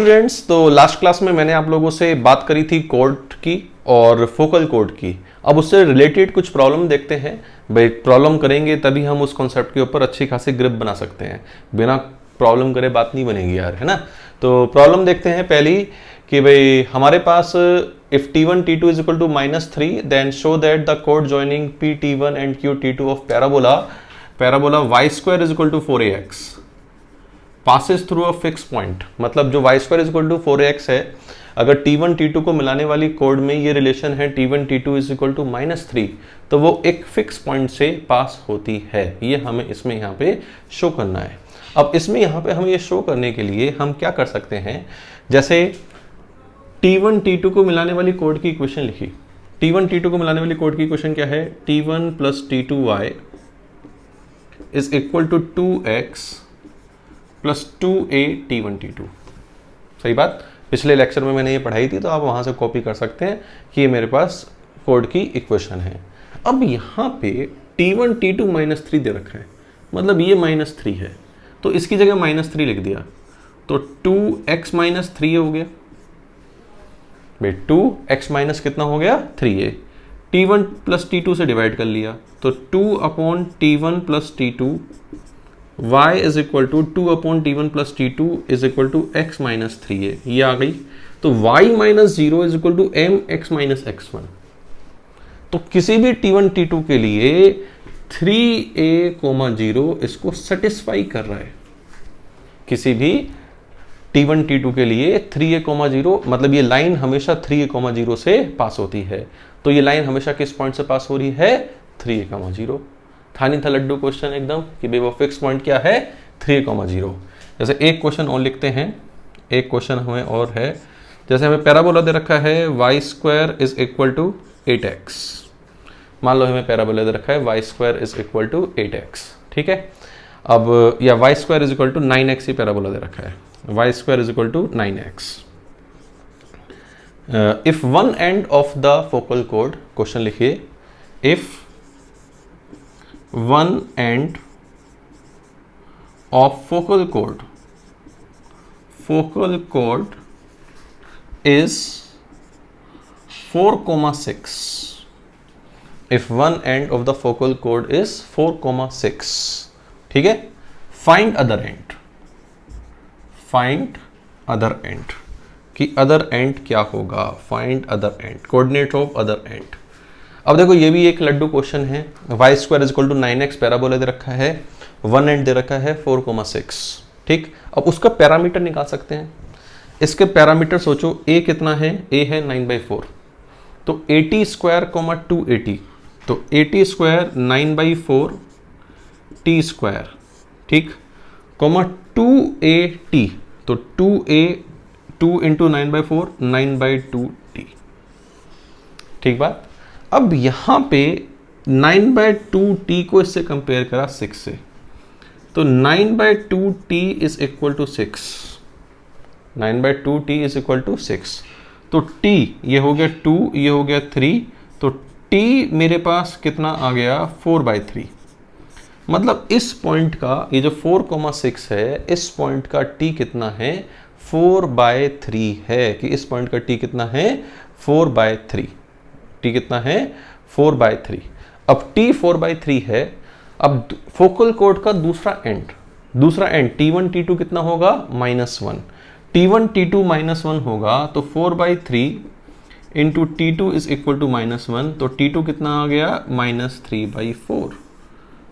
Students, तो last class में मैंने आप लोगों से बात करी थी कोड की और फोकल कोड की। अब उससे रिलेटेड कुछ प्रॉब्लम देखते हैं। भाई प्रॉब्लम करेंगे तभी हम उस कॉन्सेप्ट के ऊपर अच्छी खासी ग्रिप बना सकते हैं। बिना प्रॉब्लम करे बात नहीं बनेगी यार, है ना। तो प्रॉब्लम देखते हैं पहली कि भाई हमारे पास if t1 t2 is equal to -3 then show that the chord joining p t1 and q t2 of parabola y square is equal to 4ax passes through a fixed point। मतलब जो y square is equal to 4ax है, अगर t1 t2 को मिलाने वाली code में ये relation है t1 t2 is equal to -3, तो वो एक फिक्स पॉइंट से पास होती है। ये हमें इसमें यहाँ पे शो करना है। अब इसमें यहाँ पे हम ये शो करने के लिए हम क्या कर सकते हैं, जैसे T1 T2 को मिलाने वाली कोड की इक्वेशन लिखी। T1 T2 को मिलाने वाली कोड की इक्वेशन क्या है? T1 plus T2y is equal to 2x plus 2a T1 T2। सही बात, पिछले लेक्चर में मैंने ये पढ़ाई थी, तो आप वहां से कॉपी कर सकते हैं कि ये मेरे पास कोड की इक्वेशन है। अब यहाँ पे T1 T2 -3 दे रखा है, मतलब ये -3 है, तो इसकी जगह -3 लिख दिया, तो 2x -3 हो गया भाई। 2x माइनस कितना हो गया? 3a। t1 प्लस t2 से डिवाइड कर लिया, तो 2 upon t1 plus t2 y is equal to 2 upon t1 plus t2 is equal to x minus 3a। ये आ गई, तो y माइनस 0 is equal to m x minus x1। तो किसी भी t1 t2 के लिए 3a, 0 इसको सेटिस्फाई कर रहा है। किसी भी T1 T2 के लिए 3a, 0 मतलब ये लाइन हमेशा 3a, 0 से पास होती है। तो ये लाइन हमेशा किस पॉइंट से पास हो रही है? 3a, 0। था नहीं था लड्डू क्वेश्चन एकदम कि भाई वो फिक्स पॉइंट क्या है? 3a, 0। जैसे एक क्वेश्चन और लिखते हैं, एक क्वेश्चन हमें और है। जैसे हमें पैराबोला दे रखा है y square is equal to 8x। मान लो हमें पैराबोला दे रखा है y square is equal to 8x, ठीक है। अब या y square is equal to 9x ही पैराबोला दे रखा है, y square is equal to 9x। If one end of the focal chord, question लिखिए, if one end of focal chord is 4,6, if one end of the focal chord is 4,6, ठीक है। find other end, find other end कि other end क्या होगा? Find other end, coordinate of other end. अब देखो ये भी एक लड्डू क्वेश्चन है। y square is equal to 9x parabola दे रखा है, वन एंड दे रखा है 4,6, ठीक। अब उसका पैरामीटर निकाल सकते हैं। इसके पैरामीटर सोचो, a कितना है? a है 9/4, तो 80 स्क्वायर 280, तो 80 स्क्वायर 9/4 t स्क्वायर, ठीक, 2at, तो 2a 2 इंटू 9/4 9/2t, ठीक बात। अब यहां पे 9/2t को इससे कंपेयर करा 6 से, तो 9/2t is equal to 6, 9/2t is equal to 6। तो t ये हो गया 2, ये हो गया 3, तो t मेरे पास कितना आ गया? 4/3। मतलब इस पॉइंट का ये जो 4,6 है, इस पॉइंट का t कितना है? 4/3 है। कि इस पॉइंट का t कितना है? 4/3। t कितना है? 4/3। अब t 4/3 है। अब फोकल कोड का दूसरा एंड t1 t2 कितना होगा? -1। t1 t2 -1 होगा, तो 4/3 into t2 is equal to -1, तो t2 कितना आ गया? -3/4।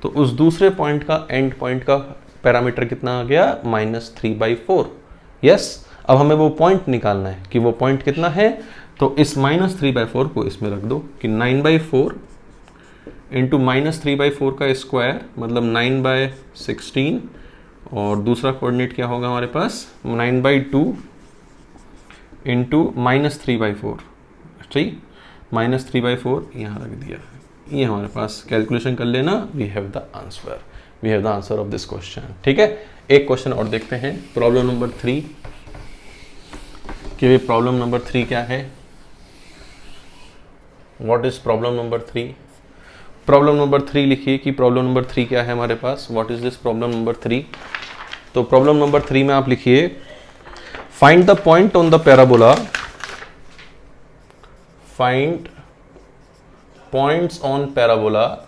तो उस दूसरे पॉइंट का एंड पॉइंट का पैरामीटर कितना आ गया? -3/4। यस, अब हमें वो पॉइंट निकालना है कि वो पॉइंट कितना है। तो इस -3/4 को इसमें रख दो कि 9/4 इंटू -3/4 का स्क्वायर मतलब 9/16, और दूसरा कोऑर्डिनेट क्या होगा हमारे पास? 9/2 इंटू -3/4, ठीक, -3/4 यहाँ रख दिया। ये हमारे पास कैलकुलेशन कर लेना, we have the answer of this question, ठीक है। एक क्वेश्चन और देखते हैं, प्रॉब्लम नंबर 3 कि प्रॉब्लम नंबर 3 क्या है? What is problem number 3? Problem number 3 लिखिए कि प्रॉब्लम नंबर 3 क्या है हमारे पास। What is this problem number 3? तो प्रॉब्लम नंबर 3 में आप लिखिए Find the point on the parabola. Find points on parabola.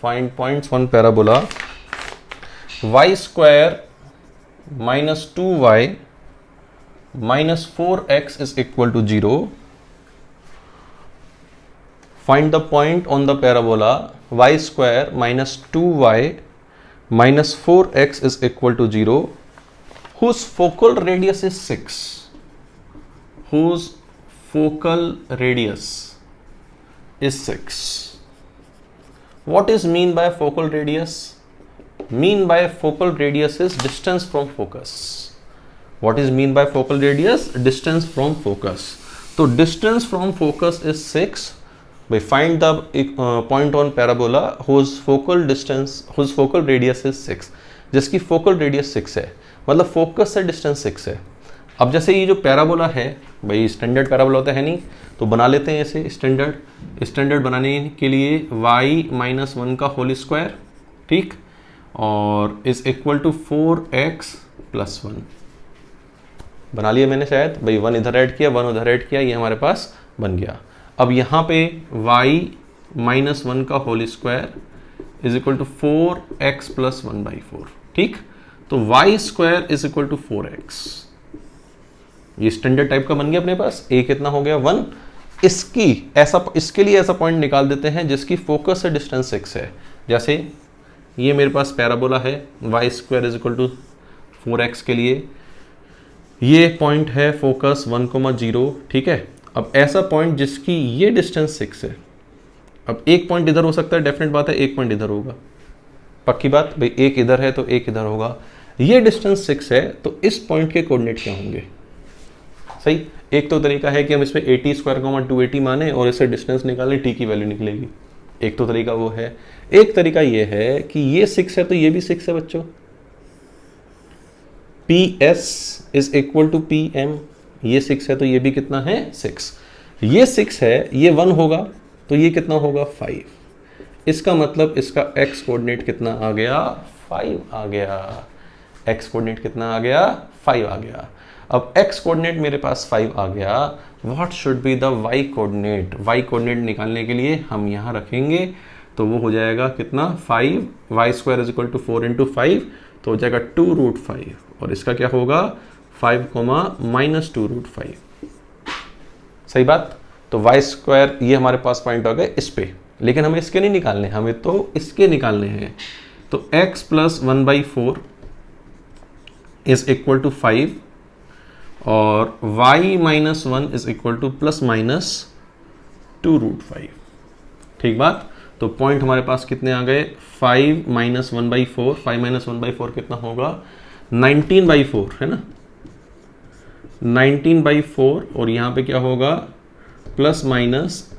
Find points on parabola. Y square minus 2y minus 4x is equal to 0. Find the point on the parabola y square minus 2y minus 4x is equal to 0, whose focal radius is 6. Whose focal radius is 6. What is mean by focal radius? Mean by focal radius is distance from focus. What is mean by focal radius? Distance from focus. So distance from focus is 6. We find the point on parabola whose focal radius is 6, जिसकी focal radius 6 है, मतलब focus से distance 6 है। अब जैसे ये जो parabola है भाई, स्टैंडर्ड पैराबोला होता है नहीं, तो बना लेते हैं ऐसे स्टैंडर्ड बनाने के लिए y माइनस 1 का होल स्क्वायर, ठीक, और is equal to 4x plus 1 बना लिया मैंने शायद भाई, 1 इधर ऐड किया 1 उधर ऐड किया, ये हमारे पास बन गया। अब यहाँ पे y माइनस 1 का whole square is equal to 4x plus 1/4, ठीक, तो y square is equal to 4x, ये स्टैंडर्ड टाइप का बन गया अपने पास। a कितना हो गया 1। इसके लिए ऐसा पॉइंट निकाल देते हैं जिसकी फोकस से डिस्टेंस 6 है। जैसे ये मेरे पास पैराबोला है, y square is equal to 4x के लिए, ये पॉइंट है फोकस 1,0, ठीक है। अब ऐसा पॉइंट जिसकी ये डिस्टेंस 6 है, अब एक पॉइंट इधर हो सकता है, डेफिनेट बात है, एक पॉइंट इधर होगा, पक्की बात भाई, एक इधर है तो एक इधर होगा। ये डिस्टेंस 6 है तो इस पॉइंट के कोऑर्डिनेट क्या होंगे? सही, एक तो तरीका है कि हम इसमें 80 स्क्वायर 280 माने और इससे डिस्टेंस निकालें, टी की वैल्यू निकलेगी, एक तो तरीका वो है। एक तरीका ये है कि ये 6 है तो ये भी 6 है बच्चों, PS is equal to PM, ये 6 है तो ये भी कितना है 6, ये 6 है, ये 1 होगा तो ये कितना होगा 5, इसका मतलब इसका x कोऑर्डिनेट कितना आ गया 5 आ गया, x कोऑर्डिनेट कितना आ गया 5 आ गया। अब x कोऑर्डिनेट मेरे पास 5 आ गया, what should be the y coordinate? y coordinate निकालने के लिए हम यहाँ रखेंगे तो वो हो जाएगा कितना 5, y square is equal to 4 into 5, तो हो जाएगा 2√5, और इसका क्या होगा 5, माइनस 2√5, सही बात। तो y स्क्वायर ये हमारे पास पॉइंट हो गए इस पे, लेकिन हमें इसके नहीं निकालने, हमें तो इसके निकालने हैं। तो x plus 1/4 is equal to 5 और y minus 1 is equal to plus minus 2√5, ठीक बात। तो पॉइंट हमारे पास कितने आ गए 5 माइनस 1/4, 5 माइनस 1/4 कितना होगा 19/4 है ना, 19/4, और यहाँ पे क्या होगा plus minus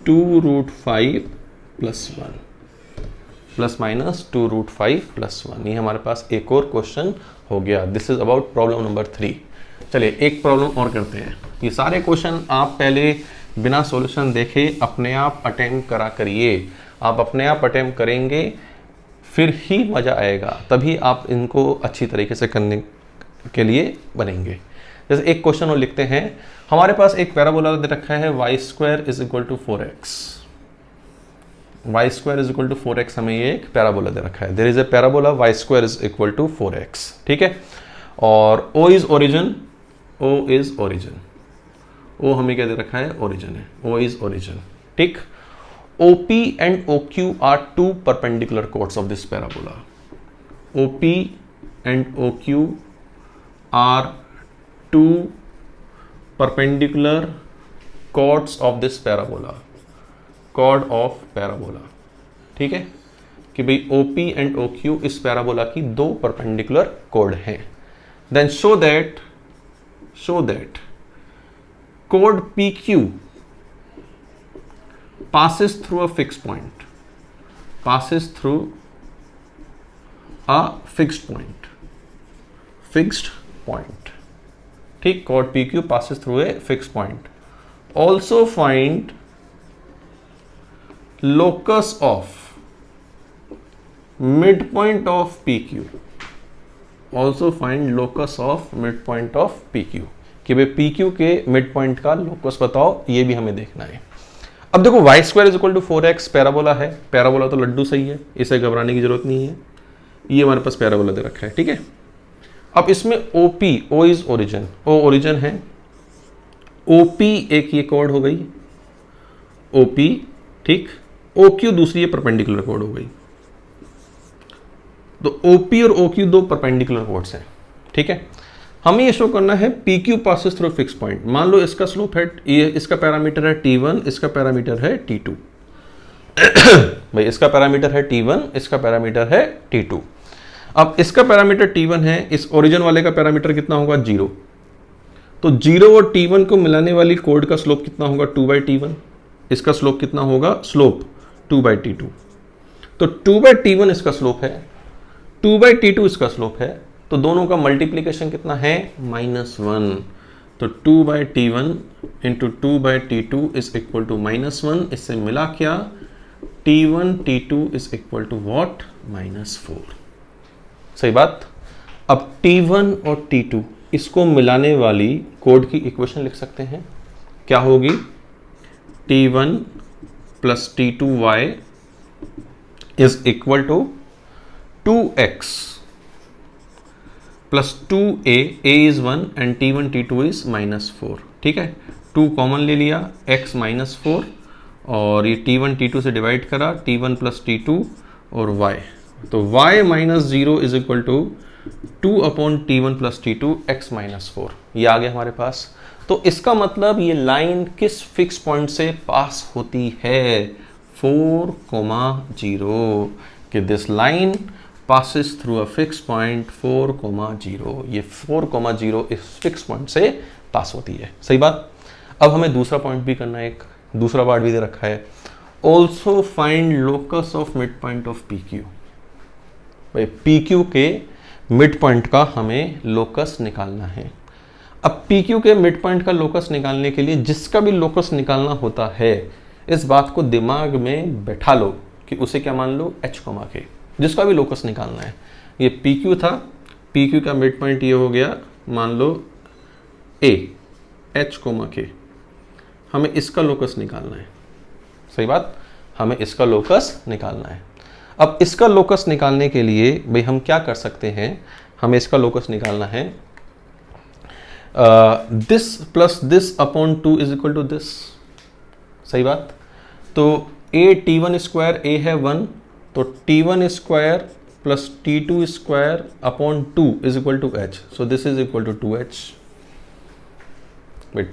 2√5 plus 1, plus minus 2√5 plus 1, ये हमारे पास एक और क्वेश्चन हो गया। This is about problem number 3। चलिए एक प्रॉब्लम और करते हैं। ये सारे क्वेश्चन आप पहले बिना सॉल्यूशन देखे अपने आप अटेम्प्ट करा करिए, आप अपने आप अटेम्प्ट करेंगे फिर ही मज़ा आएगा, तभी आप इनको अच्छी तरीके से करने के लिए बनेंगे। जैसे एक क्वेश्चन और लिखते हैं, हमारे पास एक पैराबोला दे रखा है y square is equal to 4x, y square is equal to 4x, हमें ये एक पैराबोला दे रखा है। There is a parabola y square is equal to 4x, ठीक है। और o is origin, o is origin, o हमें क्या दे रखा है ओरिजिन है, o इज ओरिजिन, ठीक। OP and OQ are two perpendicular chords of this parabola. OP and OQ are two perpendicular chords of this parabola. Chord of parabola. ठीक है कि भाई OP and OQ इस पैराबोला की दो perpendicular chord हैं. Then show that chord PQ passes through a fixed point, passes through a fixed point, ठीक, chord PQ passes through a fixed point. Also find locus of midpoint of PQ, also find locus of mid point of P Q, कि भाई P Q के mid point का locus बताओ, ये भी हमें देखना है। अब देखो Y square is equal to 4x parabola है, पैराबोला तो लड्डू सही है, इसे घबराने की जरूरत नहीं है, ये हमारे पास पैराबोला दे रखा है, ठीक है। अब इसमें OP, O is origin, O origin है, OP एक ये कॉर्ड हो गई OP, ठीक, OQ दूसरी ये परपेंडिकुलर कॉर्ड हो गई। तो OP और OQ दो परपेंडिकुलर कॉर्ड्स हैं, ठीक है। हमें ये शो करना है PQ passes through fix point. मान लो इसका स्लोप है, ये इसका पैरामीटर है T1, इसका पैरामीटर है T2 भाई इसका पैरामीटर है T1, इसका पैरामीटर है T2। अब इसका पैरामीटर T1 है, इस ओरिजिन वाले का पैरामीटर कितना होगा 0। तो 0 और T1 को मिलाने वाली कोड का स्लोप कितना होगा 2/T1, इसका स्लोप कितना होगा, स्लोप 2/T2। तो 2/T1 इसका स्लोप है, 2/T2 इसका स्लोप है, तो दोनों का मल्टीप्लीकेशन कितना है -1। तो 2/T1 into 2/T2 is equal to -1। इससे मिला क्या, T1 T2 is equal to what, -4। सही बात। अब T1 और T2 इसको मिलाने वाली कोड की इक्वेशन लिख सकते हैं, क्या होगी, T1 plus T2y is equal to 2x plus 2a, a is 1 and T1 T2 is -4, ठीक है। 2 कॉमन ले लिया, x -4 और ये T1 T2 से डिवाइड करा, T1 प्लस T2 और y, तो y -0 is equal to 2/T1 plus T2 x -4, ये आ गया हमारे पास। तो इसका मतलब ये लाइन किस फिक्स पॉइंट से पास होती है, 4,0, कि this line passes through a fixed point 4,0, ये 4,0 इस फिक्स पॉइंट से पास होती है, सही बात। अब हमें दूसरा पॉइंट भी करना है, एक दूसरा पार्ट भी दे रखा है, also find locus of mid point of P Q. भाई पी क्यू के मिड पॉइंट का हमें लोकस निकालना है। अब पी क्यू के मिड पॉइंट का लोकस निकालने के लिए जिसका भी लोकस निकालना होता है, इस बात को दिमाग में बैठा लो कि उसे क्या मान लो, h, k, जिसका भी लोकस निकालना है। ये PQ था, PQ का मिड पॉइंट ये हो गया, मान लो A, H, K, हमें इसका लोकस निकालना है, सही बात, हमें इसका लोकस निकालना है। अब इसका लोकस निकालने के लिए भाई हम क्या कर सकते हैं, हमें इसका लोकस निकालना है, this plus this upon 2 is equal to this, सही बात। तो A T1 स्क्वायर A है 1, तो T1 square plus T2 square upon 2 is equal to H, so this is equal to 2H।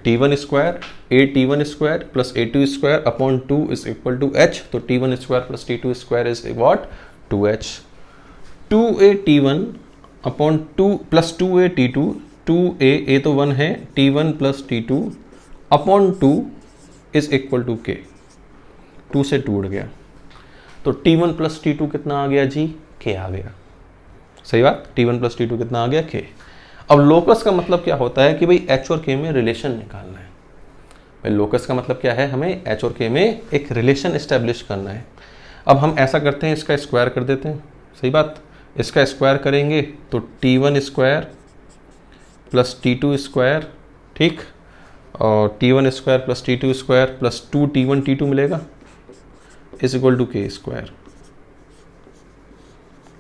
T1 square A T1 square plus A2 square upon 2 is equal to H, तो T1 square plus T2 square is what, 2H। 2A T1 upon 2 plus 2A T2, 2A, A तो 1 है, T1 plus T2 upon 2 is equal to K, 2 से 2 उड़ गया, तो T1 plus T2 कितना आ गया जी, K आ गया, सही बात। T1 प्लस T2 कितना आ गया, K। अब लोकस का मतलब क्या होता है कि भाई H और K में रिलेशन निकालना है। भाई लोकस का मतलब क्या है, हमें H और K में एक रिलेशन एस्टेब्लिश करना है। अब हम ऐसा करते हैं, इसका स्क्वायर कर देते हैं, सही बात। इसका स्क्वायर करेंगे तो T1 square plus T2 square, ठीक, और T1 square plus T2 square plus 2 T1 T2 मिलेगा, is equal to K square,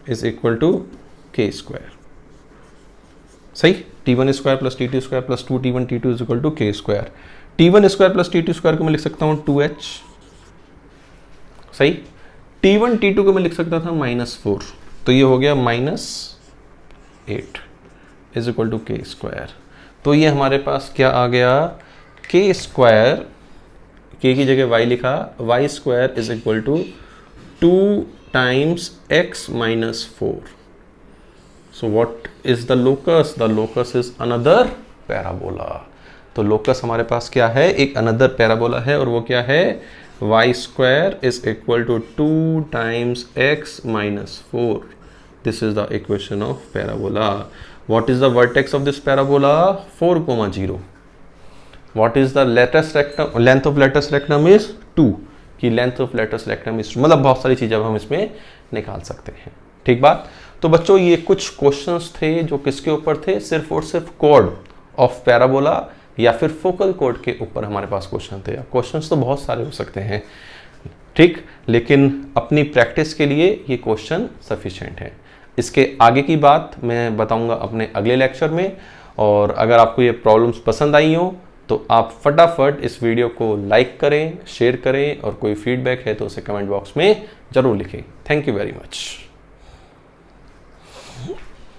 is equal to K square, सही। T1 square plus T2 square plus 2 T1 T2 is equal to K square. T1 square plus T2 square को मैं लिख सकता हूँ 2H, सही। T1 T2 को मैं लिख सकता था -4, तो ये हो गया -8 is equal to K square. तो ये हमारे पास क्या आ गया, K स्क्वायर, K की जगह y लिखा, y square is equal to 2 times x minus 4। So what is the locus, the locus is another parabola. तो लोकस हमारे पास क्या है, एक अनदर पैराबोला है, और वो क्या है, y square is equal to 2 times x minus 4। This is the equation of parabola. What is the vertex of this parabola, 4,0। What is the lattice rectum, length of lattice rectum is 2, कि length of lattice rectum is 2, मतलब बहुत सारी चीज़ें हम इसमें निकाल सकते हैं, ठीक बात। तो बच्चों ये कुछ क्वेश्चंस थे जो किसके ऊपर थे, सिर्फ और सिर्फ कॉर्ड ऑफ पैराबोला या फिर फोकल कॉर्ड के ऊपर हमारे पास क्वेश्चन थे। क्वेश्चंस तो बहुत सारे हो सकते हैं, ठीक, लेकिन अपनी प्रैक्टिस के लिए ये क्वेश्चन सफिशिएंट है। इसके आगे की बात मैं बताऊंगा अपने अगले लेक्चर में। और अगर आपको ये प्रॉब्लम्स पसंद आई हो तो आप फटाफट इस वीडियो को लाइक करें, शेयर करें, और कोई फीडबैक है तो उसे कमेंट बॉक्स में ज़रूर लिखें। Thank you very much.